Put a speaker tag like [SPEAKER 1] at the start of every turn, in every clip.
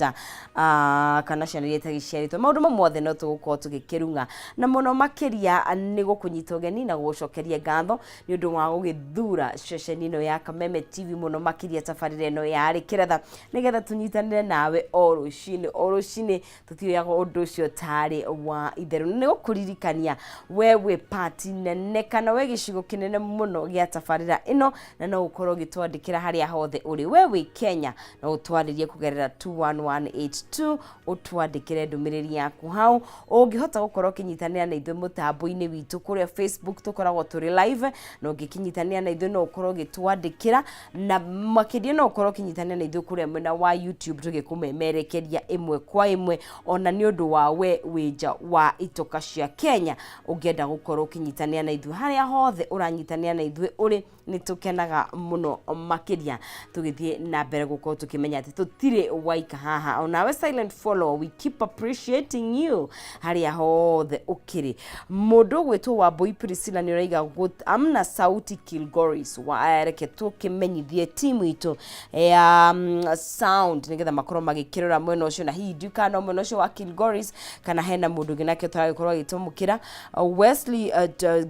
[SPEAKER 1] maguta kana ciana iria itagiciaritwo maundu mamwe no tugukorwo tugikirunga na muno makiria ni gukunyita ugeni na gucokeria ngatho ni undu wa gugithura ceceni ino ya Kameme TV muno makiria tabarire ino ya Kiratha nigetha tunyitanire nawe o rucini tutioyaga undu ucio tari wa itheru ni gukuririkania wewe party nene kana we gicigo kinene muno gia tabarira ino na no ukorwo gitwandikira haria hothe uri wewe Kenya na utwaririe kugerera 21182 utwandikire ndumiriri yaku hau ungihota gukorwo kinyitanira na ithuĩ mutambo-ini witu kuria Facebook tukoragwo turi live na ungikinyitanira na ithuĩ no ukorwo gitwandikira na makiria no ukorwo kinyitanira na ithuĩ kuria mwena wa YouTube tugikumemerekeria imwe kwa imwe ona ni undu wa we wija wa itoka cia Kenya ungienda gukorwo kinyitanira na ithuĩ haria hothe uranyitanira na ithuĩ uri nitukenaga muno makiria tugithie na mbere gukorwo tukimenya ati tutire waika haha onawe silent follow we keep appreciating you haria hothe ukiri mundu gwitwo wa Boy Priscilla ni uraiga amna sauti Kilgoris wa reke tukimenyithie timu itu ya sound nigetha makorwo magikirora mwena ucio na hii dukano mwena ucio wa Kilgoris kana hena mundu ginake turagikorwo gitumukira Wesley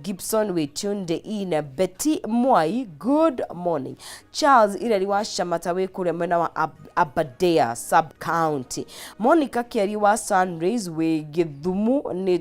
[SPEAKER 1] Gibson we tuned in Betty Mwai good morning Charles Ireri wa Shamata we kuria mwena wa Aberdare sub county Monica Kiari wa Sunrays we Githumu ni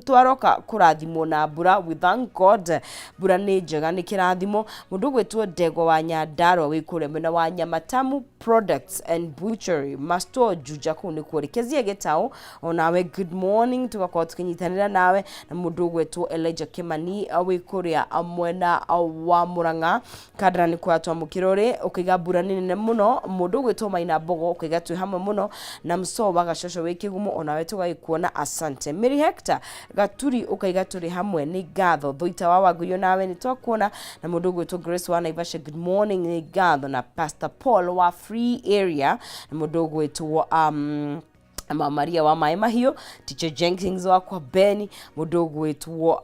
[SPEAKER 1] twaroka kurathimo na mbura we thank God mbura ni njega ni kirathimo mundu gwetwo Ndegwa wa Nyandarua we kuria mwena wa Nyamatamu products and butchery masto Juja kuni kurekezie getao onawe good morning tugakorwo tukinyitanira nawe na mundu gwetwo Elijah Kimani we kuria mwena wa Murang'a kadra ni kwa twamukirore ukiga mbura nene muno mundu gwetwo Maina Bogo ukiga twi hamwe muno na Msoba Gacocco we Kigumu onawe tugagikuona asante Mary Hector Gaturi ukaiga turi hamwe ni gatho Thuita wa Waguyo nawe ni twakuona na mundu gwetwo Grace wa Naivasha good morning ni gatho na Pastor Paul wa Free Area na mundu gwetwo Mama Maria wa Mai Mahiũ Teacher Jenkins wa kwa Beni mundu gwetwo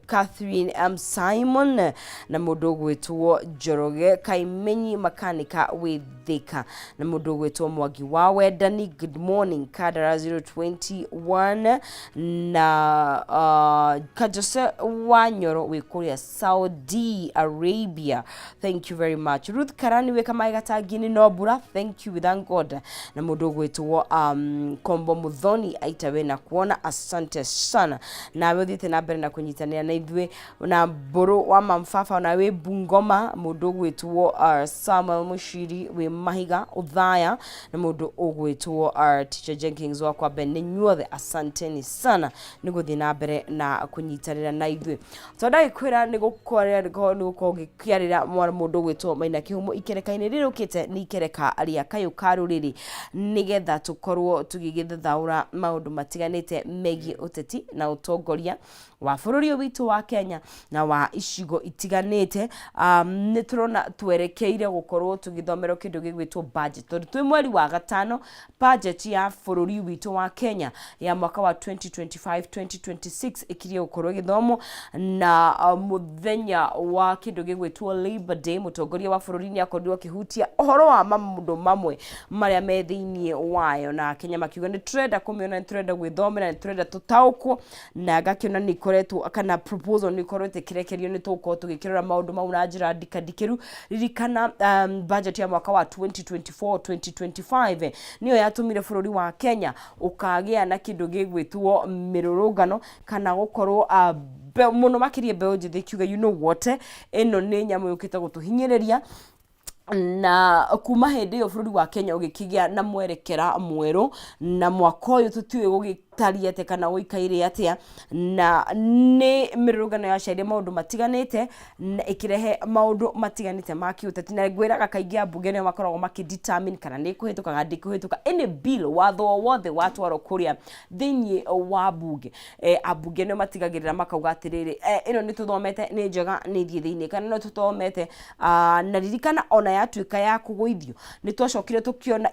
[SPEAKER 1] Catherine Simon na mundu gwetwo Joroge Kaimenyi makanika with Thika na mundu gwetwo Mwangi wa Wendani good morning Kadara 021 na Kajose wa Nyoro we kuria Saudi Arabia thank you very much Ruth Karani we kama igatagini nobura thank you we thank God na mundu gwetwo Kombo Muthoni aitawe na kuona asante sana na we thite na mbere na kunyitanira na ithuĩ na mburu wa Mamfafa na we Bungoma mundu gwetwo Samuel Mushiri we Mahiga Uthaya na mundu ogwetwo Teacher Jenkins wa kwa Beni nyuothe asanteni sana niguthi na mbere na kunyitanira na ithuĩ tonda ikwira nigukogikiarira mundu gwetwo Maina Kihumo ikereka-ini rirukite ni ikereka aria kayo karuriri nigetha tukorwo tugigithaura maundu matiganite megi uteti na utongoria wa bururi witu wa Kenya na wa icigo itiganite ni turona twerekeire gukorwo tugithomero kindu gigwitwo budget tondu twi mweri wa gatano budget ya bururi witu wa Kenya ya mwaka wa 2025-2026 ikirie gukorwo githomo na muthenya wa kindu gigwitwo Labor Day mutongoria wa bururi ni akorwo kihutia ohoro wa mamundu mamwe maria me thiini wayo na Kenya makiuga ni trader kumiona ni trader gwithomera ni trader tutaukwo na gakiona ni koretwo kana proposal ni koretwo kirekerio ni tuko tugikirora maundu mau na njira ndikadikiru ririkana budget ya mwaka wa 2024-2025 niyo yatumire bururi wa Kenya ukagia na kindu gigwitwo mirurungano kana gukorwo muno makirie mbeo njithi kiuga you know what eno ni nyamu yukite gutuhinyiriria na kuma hindi yo bururi wa Kenya ugikigia na mwerekera mweru na mwaka uyu tutiwe gugitariate kana guikaire atia na ni mirurugano ya shairi maundu matiganite na ikirehe maundu matiganite maki utati na gwiraga kaingi abunge ne makoragwo makidetermine kana ni kuhituka ngandi kuhituka any bill watho wothe watwaro kuria thini wa bunge abunge ne matigagirira makauga atiriri ino ni tuthomete ni njega ni thie thini kana no tuthomete na ririkana ona yatuika ya kugwithio ni twacokire tukiona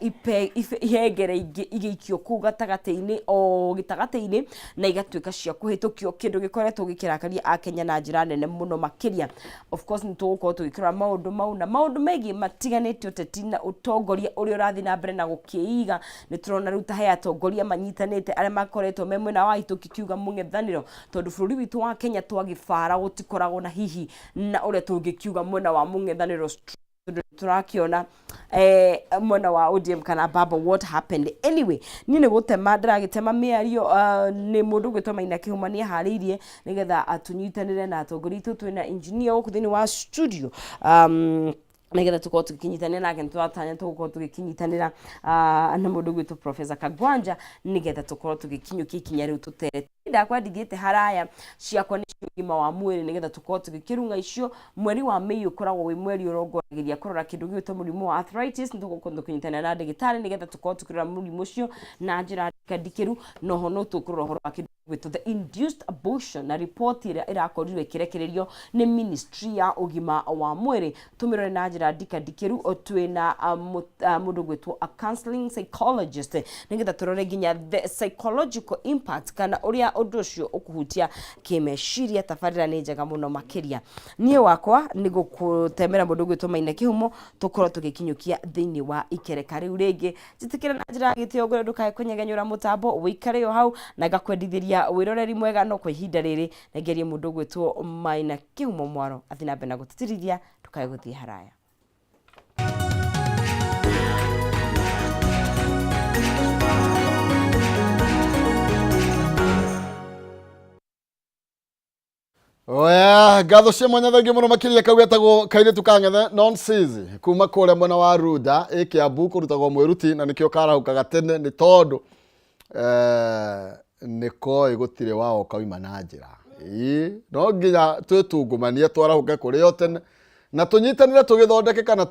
[SPEAKER 1] ihengere igikio ku gatagate-ini o ikoragwo gitagate-ini na igatuika cia kuhitukio kindu gikoretwo gikirakaria akenya na njira nene muno makiria. Of course ni tugukorwo tugikira maundu mau na maundu megi matiganite uteti na utongoria uria urathi na mbere na gukiiga. Ni turona riu ta he atongoria manyitanite aria makoretwo me mwena wa hituki kiuga mung'ethaniro tondu bururi witu wa Kenya twagibara gutikoragwo na hihi na uria tungikiuga mwena wa mung'ethaniro turakiona mwena wa ODM kana Baba what happened. Anyway ni gutema ndiragitema miario ni mundu gwitwa Maina Kihuma ni hariirie nigetha atunyitanire na atongoria itu twina engineer guku thini wa studio nigetha tukorwo tugikinyitanira nake twatanya tugukorwo tugikinyitanira na mundu gwitwa Professor Kagwanja nigetha tukorwo tugikinyukia ikinya riu tutere ndakwa ndigite haraya ciakwa ni ugima wa mwiri nigetha tukorwo tugikirunga icio. Mweri wa Mei ukoragwo wi mweri urongoragiria kurora kindu gwitwa murimu wa arthritis tugukorwo tukinyitanira na ndagitari nigetha tukorwo tukirora murimu ucio na njira ndikiru noho no tukurora horo wa kindu gwitwa the induced abortion na report ira irakorirwo ikirekererio ni ministry ya ugima wa mwiri tumirore na njira ndikiru twina mundu gwitwa a counseling psychologist nigetha turore ginya the psychological impact kana uria undu ucio ukuhutia kimeciria. Tabarira ni njega muno makiria. Nie wakwa ni gukutemera mundu gwitwa Maina Kihumo tukorwo tugikinyukia thiini wa ikereka riu ringi jitikira na njira gitio ngore ndukae kunyegenyura mutambo wikare yo hau na gakwendithiria wiroreri mwega no kwa ihinda riri negerie mundu gwitwa Maina Kihumo mwaro athina mbere na gutitirithia ndukae guthie haraya.
[SPEAKER 2] Oya gatho cia mwanya thangi muno makiria kau getagwo kairitu kang'ethe nonsense kuma kuria mwena wa Runda Kiambu kurutagwo mwiruti na nikio karahukaga tene ni tondu niko igutire wao kauma na njira no nginya twitungumanie twarahuke kurio tene na tunyitanire tugithondeke kana